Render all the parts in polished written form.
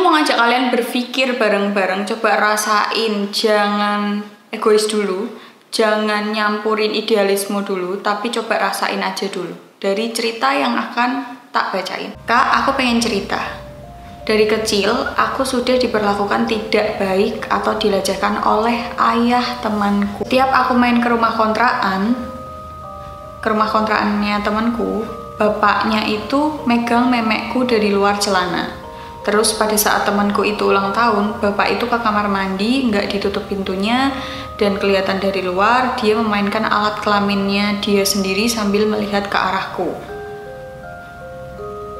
mau ngajak kalian berpikir bareng-bareng, coba rasain, jangan egois dulu, jangan nyampurin idealisme dulu, tapi coba rasain aja dulu. Dari cerita yang akan tak bacain. Kak, aku pengen cerita. Dari kecil, aku sudah diperlakukan tidak baik atau dilecehkan oleh ayah temanku. Tiap aku main ke rumah kontraannya temanku, bapaknya itu megang memekku dari luar celana. Terus pada saat temanku itu ulang tahun, bapak itu ke kamar mandi, nggak ditutup pintunya, dan kelihatan dari luar, dia memainkan alat kelaminnya dia sendiri sambil melihat ke arahku.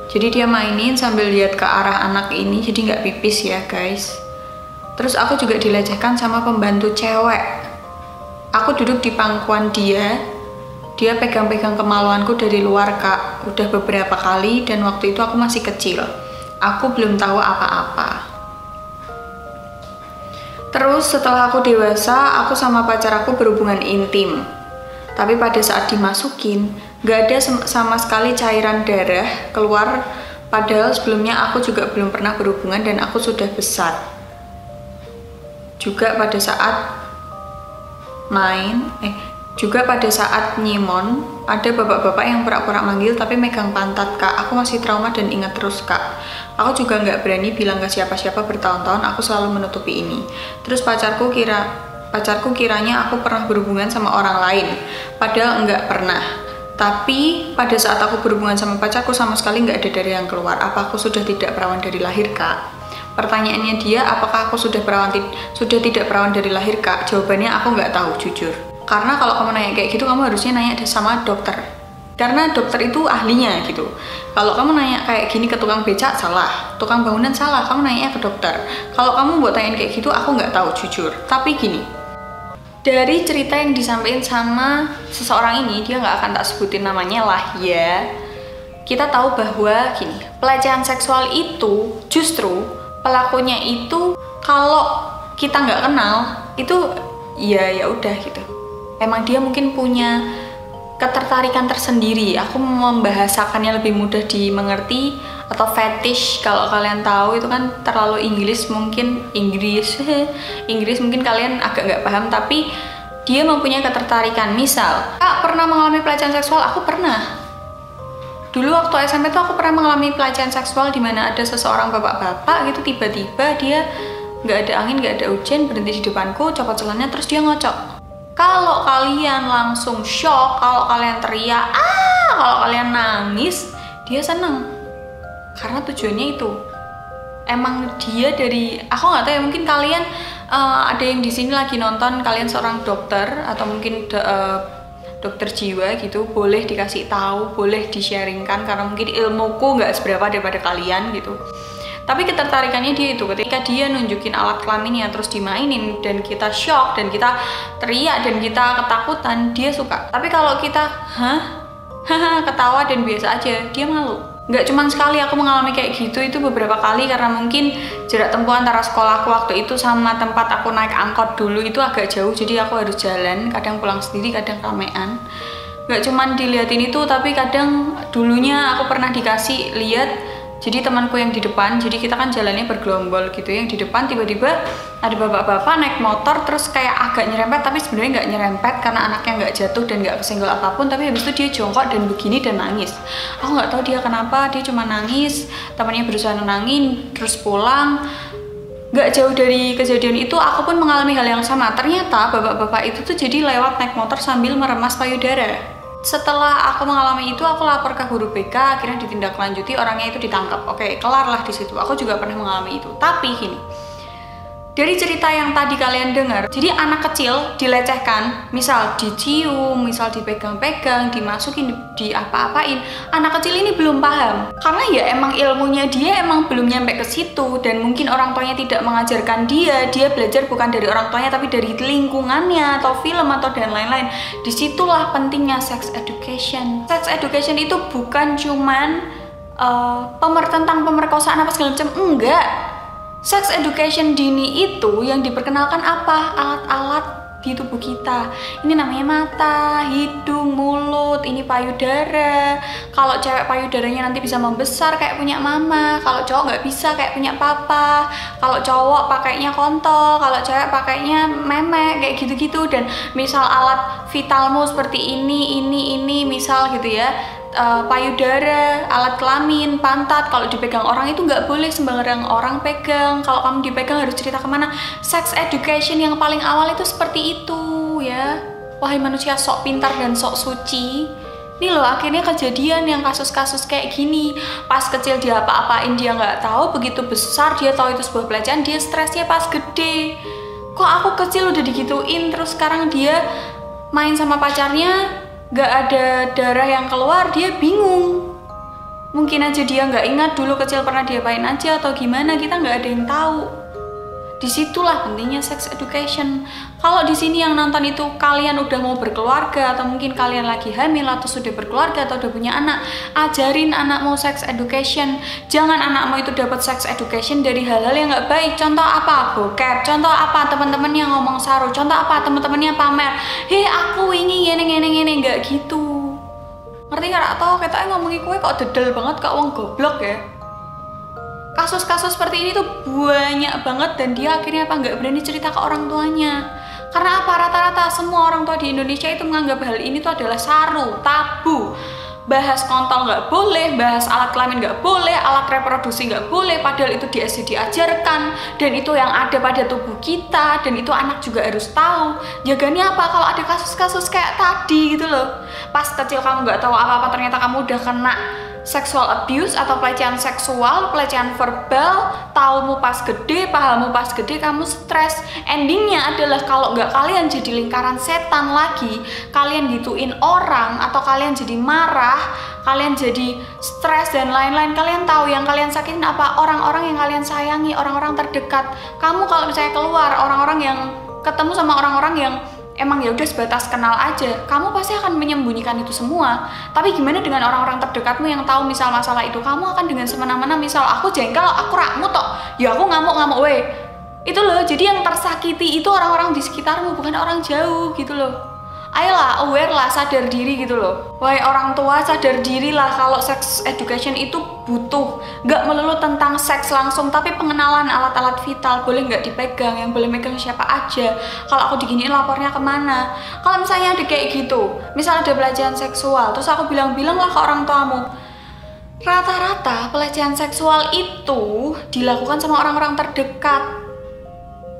Jadi dia mainin sambil lihat ke arah anak ini, jadi nggak pipis ya guys. Terus aku juga dilecehkan sama pembantu cewek. Aku duduk di pangkuan dia pegang-pegang kemaluanku dari luar kak, udah beberapa kali, dan waktu itu aku masih kecil. Aku belum tahu apa-apa. Terus setelah aku dewasa, aku sama pacar aku berhubungan intim. Tapi pada saat dimasukin, gak ada sama sekali cairan darah keluar. Padahal sebelumnya aku juga belum pernah berhubungan dan aku sudah besar. Juga pada saat nyimon, ada bapak-bapak yang pura-pura manggil tapi megang pantat kak. Aku masih trauma dan ingat terus kak. Aku juga nggak berani bilang ke siapa-siapa bertahun-tahun, aku selalu menutupi ini. Terus pacarku kiranya aku pernah berhubungan sama orang lain, padahal nggak pernah. Tapi pada saat aku berhubungan sama pacarku sama sekali nggak ada darah yang keluar. Apa aku sudah tidak perawan dari lahir kak? Pertanyaannya dia, apakah aku sudah tidak perawan dari lahir kak? Jawabannya aku nggak tahu jujur. Karena kalau kamu nanya kayak gitu, kamu harusnya nanya sama dokter. Karena dokter itu ahlinya gitu. Kalau kamu nanya kayak gini ke tukang becak, salah. Tukang bangunan, salah. Kamu nanya ke dokter. Kalau kamu buat tanyain kayak gitu, aku nggak tahu jujur. Tapi gini, dari cerita yang disampaikan sama seseorang ini, dia nggak akan tak sebutin namanya lah ya. Kita tahu bahwa gini, pelecehan seksual itu justru pelakunya itu kalau kita nggak kenal itu ya udah gitu. Emang dia mungkin punya ketertarikan tersendiri. Aku membahasakannya lebih mudah dimengerti, atau fetish kalau kalian tahu itu kan terlalu Inggris mungkin kalian agak nggak paham, tapi dia mempunyai ketertarikan. Misal, kak pernah mengalami pelecehan seksual? Aku pernah. Dulu waktu SMP tuh aku pernah mengalami pelecehan seksual di mana ada seseorang bapak-bapak gitu, tiba-tiba dia nggak ada angin, nggak ada hujan, berhenti di depanku, copot celananya, terus dia ngocok. Kalau kalian langsung shock, kalau kalian teriak, kalau kalian nangis, dia seneng. Karena tujuannya itu. Emang dia dari, aku nggak tahu ya, mungkin kalian ada yang di sini lagi nonton, kalian seorang dokter atau mungkin dokter jiwa gitu, boleh dikasih tahu, boleh di-sharingkan karena mungkin ilmuku nggak seberapa daripada kalian gitu. Tapi ketertarikannya dia itu, ketika dia nunjukin alat kelaminnya terus dimainin dan kita shock dan kita teriak dan kita ketakutan, dia suka. Tapi kalau kita ketawa dan biasa aja, dia malu. Nggak cuma sekali aku mengalami kayak gitu, itu beberapa kali karena mungkin jarak tempuh antara sekolahku waktu itu sama tempat aku naik angkot dulu itu agak jauh, jadi aku harus jalan, kadang pulang sendiri, kadang ramean. Nggak cuma diliatin itu, tapi kadang dulunya aku pernah dikasih lihat. Jadi temanku yang di depan, jadi kita kan jalannya bergelombol gitu, yang di depan tiba-tiba ada bapak-bapak naik motor terus kayak agak nyerempet, tapi sebenarnya nggak nyerempet karena anaknya nggak jatuh dan nggak kesenggol apapun, tapi habis itu dia jongkok dan begini dan nangis. Aku nggak tahu dia kenapa, dia cuma nangis, temannya berusaha nenangin, terus pulang. Nggak jauh dari kejadian itu, aku pun mengalami hal yang sama. Ternyata bapak-bapak itu tuh jadi lewat naik motor sambil meremas payudara. Setelah aku mengalami itu, aku lapor ke guru BK, akhirnya ditindaklanjuti, orangnya itu ditangkap. Oke, kelar lah di situ. Aku juga pernah mengalami itu. Tapi gini, dari cerita yang tadi kalian dengar, jadi anak kecil dilecehkan, misal dicium, misal dipegang-pegang, dimasukin, di apa-apain. Anak kecil ini belum paham, karena ya emang ilmunya dia emang belum nyampe ke situ, dan mungkin orang tuanya tidak mengajarkan dia belajar bukan dari orang tuanya tapi dari lingkungannya atau film atau dan lain-lain. Disitulah pentingnya sex education. Sex education itu bukan cuman tentang pemerkosaan apa segala macam, enggak. Sex education dini itu yang diperkenalkan apa? Alat-alat di tubuh kita. Ini namanya mata, hidung, mulut, ini payudara. Kalau cewek payudaranya nanti bisa membesar kayak punya mama, kalau cowok nggak bisa kayak punya papa. Kalau cowok pakainya kontol, kalau cewek pakainya memek, kayak gitu-gitu. Dan misal alat vitalmu seperti ini misal gitu ya, payudara, alat kelamin, pantat, kalau dipegang orang itu nggak boleh sembarang orang pegang. Kalau kamu dipegang harus cerita kemana. Sex education yang paling awal itu seperti itu ya. Wahai manusia sok pintar dan sok suci. Ini loh akhirnya kejadian yang kasus-kasus kayak gini. Pas kecil dia apa-apain dia nggak tahu, begitu besar dia tahu itu sebuah pelecehan, dia stresnya pas gede. Kok aku kecil udah digituin, terus sekarang dia main sama pacarnya nggak ada darah yang keluar, dia bingung. Mungkin aja dia nggak ingat dulu kecil pernah diapain aja atau gimana, kita nggak ada yang tahu. Disitulah pentingnya sex education. Kalau di sini yang nonton itu kalian udah mau berkeluarga, atau mungkin kalian lagi hamil atau sudah berkeluarga atau udah punya anak, ajarin anakmu sex education. Jangan anakmu itu dapat sex education dari hal-hal yang nggak baik. Contoh apa? Bokep. Contoh apa? Teman-temannya ngomong saru. Contoh apa? Teman-temannya pamer. Hei aku ini ngene nggak gitu. Ngerti nggak? Atau katanya ngomongin kue kok dedel banget, kok wong goblok ya. Kasus-kasus seperti ini tuh banyak banget, dan dia akhirnya apa, nggak berani cerita ke orang tuanya. Karena apa? Rata-rata semua orang tua di Indonesia itu menganggap hal ini tuh adalah saru, tabu. Bahas kontol nggak boleh, bahas alat kelamin nggak boleh, alat reproduksi nggak boleh, padahal itu di SD diajarkan, dan itu yang ada pada tubuh kita, dan itu anak juga harus tahu. Jaganya apa kalau ada kasus-kasus kayak tadi gitu loh. Pas kecil kamu nggak tahu apa-apa, ternyata kamu udah kena sexual abuse atau pelecehan seksual, pelecehan verbal, taumu pas gede, pahamu pas gede, kamu stres. Endingnya adalah kalau nggak kalian jadi lingkaran setan lagi, kalian gituin orang, atau kalian jadi marah, kalian jadi stres dan lain-lain. Kalian tahu yang kalian sakitin apa? Orang-orang yang kalian sayangi, orang-orang terdekat. Kamu kalau misalnya keluar, orang-orang yang ketemu sama orang-orang yang emang ya udah sebatas kenal aja, kamu pasti akan menyembunyikan itu semua. Tapi gimana dengan orang-orang terdekatmu yang tahu misal masalah itu, kamu akan dengan semena-mena, misal aku jengkel, aku rakmu toh, ya aku ngamuk-ngamuk weh. Itu loh, jadi yang tersakiti itu orang-orang di sekitarmu, bukan orang jauh gitu loh. Ayolah, aware lah, sadar diri gitu loh. Wahai orang tua, sadar diri lah kalau sex education itu butuh. Nggak melulu tentang seks langsung, tapi pengenalan alat-alat vital. Boleh nggak dipegang, yang boleh megang siapa aja. Kalau aku diginiin lapornya kemana. Kalau misalnya ada kayak gitu, misal ada pelecehan seksual, terus aku bilang lah ke orang tuamu. Rata-rata pelecehan seksual itu dilakukan sama orang-orang terdekat.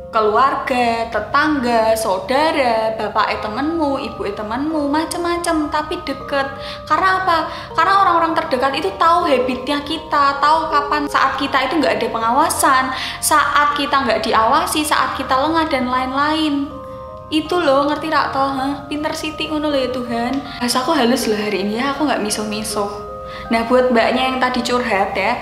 Keluarga, tetangga, saudara, bapak temenmu, ibu temenmu, macem-macem, tapi deket. Karena apa? Karena orang-orang terdekat itu tahu habitnya kita, tahu kapan saat kita itu nggak ada pengawasan, saat kita nggak diawasi, saat kita lengah dan lain-lain. Itu loh, ngerti rak toh? Pinter siti ngono loh ya Tuhan. Bahasa aku halus loh hari ini ya, aku nggak miso-miso. Nah buat mbaknya yang tadi curhat ya,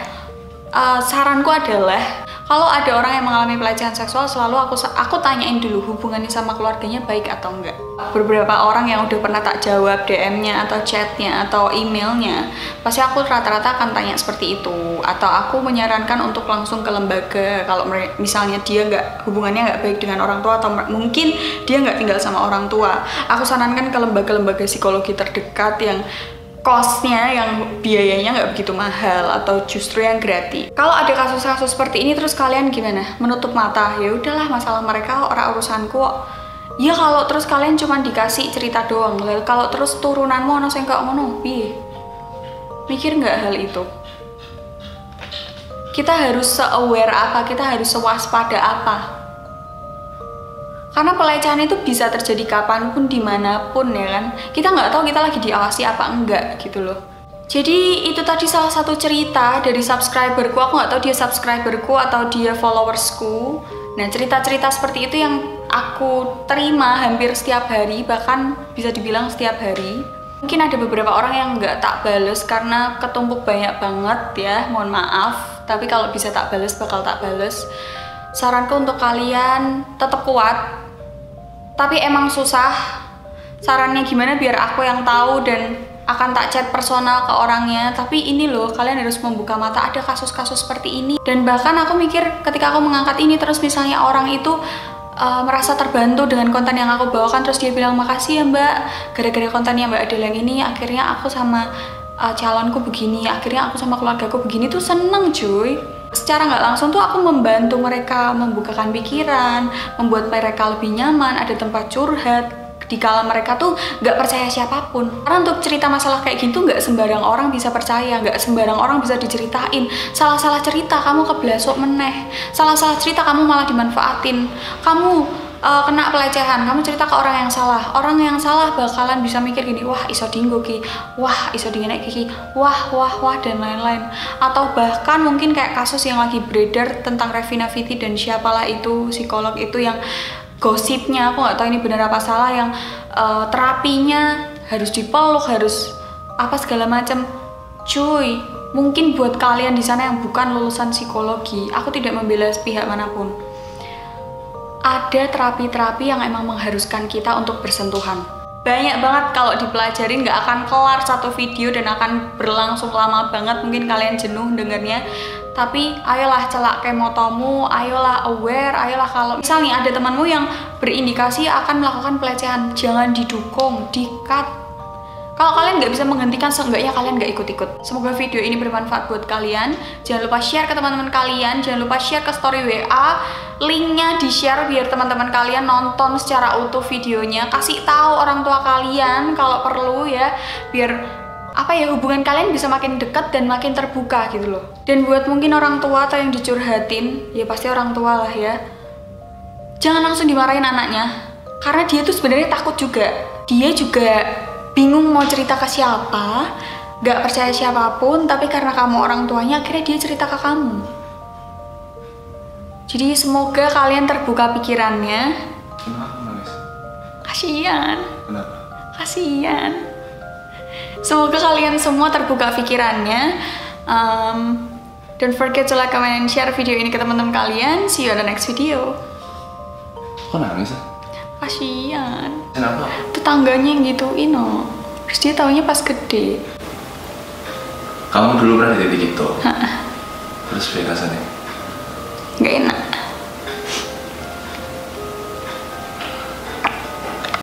saranku adalah kalau ada orang yang mengalami pelecehan seksual, selalu aku tanyain dulu hubungannya sama keluarganya baik atau enggak. Beberapa orang yang udah pernah tak jawab DM-nya atau chatnya atau emailnya, pasti aku rata-rata akan tanya seperti itu. Atau aku menyarankan untuk langsung ke lembaga kalau misalnya dia hubungannya nggak baik dengan orang tua, atau mungkin dia nggak tinggal sama orang tua. Aku sarankan ke lembaga-lembaga psikologi terdekat yang kosnya, yang biayanya nggak begitu mahal, atau justru yang gratis. Kalau ada kasus-kasus seperti ini terus kalian gimana? Menutup mata? Ya udahlah, masalah mereka, orang urusanku kok. Ya kalau terus kalian cuma dikasih cerita doang, kalau terus turunanmu ono sing kok ngono, piye? Mikir nggak hal itu? Kita harus se-aware apa? Kita harus sewaspada apa? Karena pelecehan itu bisa terjadi kapanpun, dimanapun ya kan. Kita nggak tahu kita lagi diawasi apa enggak gitu loh. Jadi itu tadi salah satu cerita dari subscriberku. Aku nggak tahu dia subscriberku atau dia followersku. Nah cerita-cerita seperti itu yang aku terima hampir setiap hari, bahkan bisa dibilang setiap hari. Mungkin ada beberapa orang yang nggak tak bales karena ketumpuk banyak banget ya, mohon maaf. Tapi kalau bisa tak bales, bakal tak bales. Saranku untuk kalian tetap kuat. Tapi emang susah. Sarannya gimana biar aku yang tahu dan akan tak chat personal ke orangnya. Tapi ini loh, kalian harus membuka mata, ada kasus-kasus seperti ini. Dan bahkan aku mikir ketika aku mengangkat ini terus misalnya orang itu merasa terbantu dengan konten yang aku bawakan. Terus dia bilang, makasih ya mbak, gara-gara kontennya mbak Adele yang ini akhirnya aku sama calonku begini, akhirnya aku sama keluargaku begini, tuh seneng cuy. Secara nggak langsung tuh aku membantu mereka membukakan pikiran, membuat mereka lebih nyaman, ada tempat curhat dikala mereka tuh nggak percaya siapapun. Karena untuk cerita masalah kayak gitu nggak sembarang orang bisa percaya, nggak sembarang orang bisa diceritain. Salah-salah cerita kamu keblasok meneh, salah-salah cerita kamu malah dimanfaatin, kamu kena pelecehan, kamu cerita ke orang yang salah bakalan bisa mikir gini, wah iso dinggo ki, wah iso dingenek ki, wah dan lain-lain. Atau bahkan mungkin kayak kasus yang lagi beredar tentang Revina Viti dan siapalah itu psikolog itu yang gosipnya, aku nggak tahu ini benar apa salah, yang terapinya harus dipeluk, harus apa segala macam. Cuy, mungkin buat kalian di sana yang bukan lulusan psikologi, aku tidak membela pihak manapun, ada terapi-terapi yang emang mengharuskan kita untuk bersentuhan. Banyak banget, kalau dipelajarin nggak akan kelar satu video dan akan berlangsung lama banget, mungkin kalian jenuh dengarnya. Tapi ayolah celak kemotomu, ayolah aware, ayolah kalau misalnya ada temanmu yang berindikasi akan melakukan pelecehan, jangan didukung, di-cut. Kalau kalian nggak bisa menghentikan, seenggaknya kalian nggak ikut-ikut. Semoga video ini bermanfaat buat kalian. Jangan lupa share ke teman-teman kalian, jangan lupa share ke story WA, linknya di-share biar teman-teman kalian nonton secara utuh videonya. Kasih tahu orang tua kalian kalau perlu ya, biar apa ya, hubungan kalian bisa makin dekat dan makin terbuka gitu loh. Dan buat mungkin orang tua atau yang dicurhatin, ya pasti orang tua lah ya, jangan langsung dimarahin anaknya, karena dia tuh sebenarnya takut juga. Dia juga bingung mau cerita ke siapa, gak percaya siapapun, tapi karena kamu orang tuanya akhirnya dia cerita ke kamu. Jadi semoga kalian terbuka pikirannya. Kenapa nangis? Kasian. Kenapa? Kasian. Semoga kalian semua terbuka pikirannya. Don't forget to like, comment, and share video ini ke teman-teman kalian. See you on the next video. Kok nangis ya? Kasian. Kenapa? Tetangganya yang gituin no. Terus dia taunya pas gede. Kamu dulu pernah di titik itu? Terus rasanya? Gak enak.